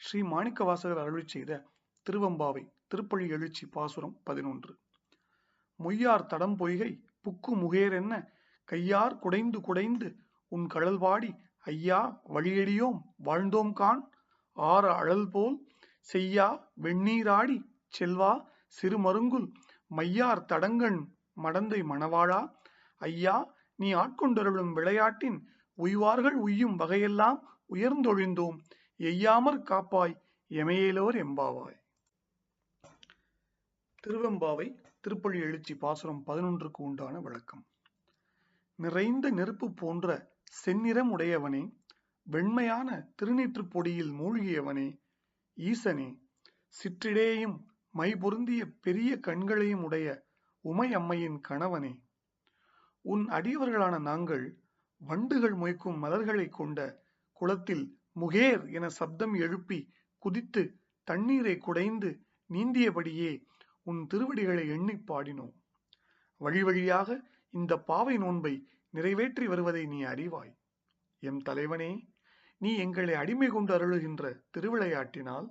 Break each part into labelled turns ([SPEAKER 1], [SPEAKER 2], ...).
[SPEAKER 1] ஸ்ரீ மாணிக்கவாசகர் அருளிச் செய்த திருவெம்பாவை திருப்பள்ளி எழுச்சி பாசுரம் 11. மொய்யார் தடம் பொய்கை புக்கு முகேரென்ன கையார் குடைந்து குடைந்து உன் கழல்வாடி ஐயா வழியடியோம் வாழ்ந்தோம் காண் ஆற அழல் போல் செய்யா வெண்ணீராடி செல்வா சிறுமருங்குல் மையார் தடங்கண் மடந்தை மணவாளா ஐயா நீ ஆட்கொண்டருளும் விளையாட்டின் உய்வார்கள் உய்யும் வகையெல்லாம் உயர்ந்தொழிந்தோம் எய்யாமற் காப்பாய் எமையேலோர் எம்பாவாய். திருவெம்பாவை திருப்பள்ளி எழுச்சி பாசுரம் 11க்கு உண்டான விளக்கம். நிறைந்த நெருப்பு போன்ற செந்நிறம் உடையவனே, வெண்மையான திருநீற்றுப் பொடியில் மூழ்கியவனே, ஈசனே, சிற்றிடையையும் மை பொருந்திய பெரிய கண்களையும் உடைய உமையம்மையின் கணவனே, உன் அடியவர்களான நாங்கள் வண்டுகள் மொய்க்கும் மலர்களை கொண்ட குளத்தில் முகேர் என சப்தம் எழுப்பி குதித்து தண்ணீரை குடைந்து நீந்தியபடியே உன் திருவடிகளை எண்ணி பாடினோம். வழி வழியாக இந்த பாவை நோன்பை நிறைவேற்றி வருவதை நீ அறிவாய். எம் தலைவனே, நீ எங்களை அடிமை கொண்டு அருளுகின்ற திருவிளையாட்டினால்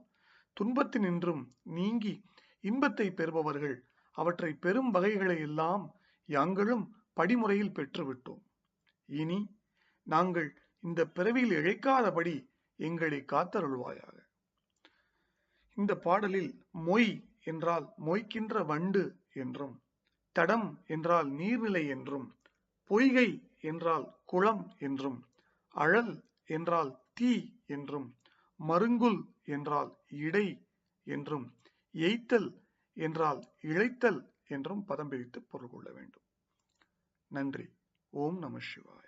[SPEAKER 1] துன்பத்தினின்றும் நீங்கி இன்பத்தை பெறுபவர்கள் அவற்றை பெரும் வகைகளை எல்லாம் யாங்களும் படிமுறையில் பெற்றுவிட்டோம். இனி நாங்கள் இந்த பிறவியில் இழைக்காதபடி எங்களை காத்தருள்வாயாக. இந்த பாடலில் மொய் என்றால் மொய்க்கின்ற வண்டு என்றும், தடம் என்றால் நீர்நிலை என்றும், பொய்கை என்றால் குளம் என்றும், அழல் என்றால் தீ என்றும், மருங்குல் என்றால் இடை என்றும், எய்த்தல் என்றால் இழைத்தல் என்றும் பதம் பிரித்து பொருள் கொள்ள வேண்டும். நன்றி. ஓம் நம சிவாய.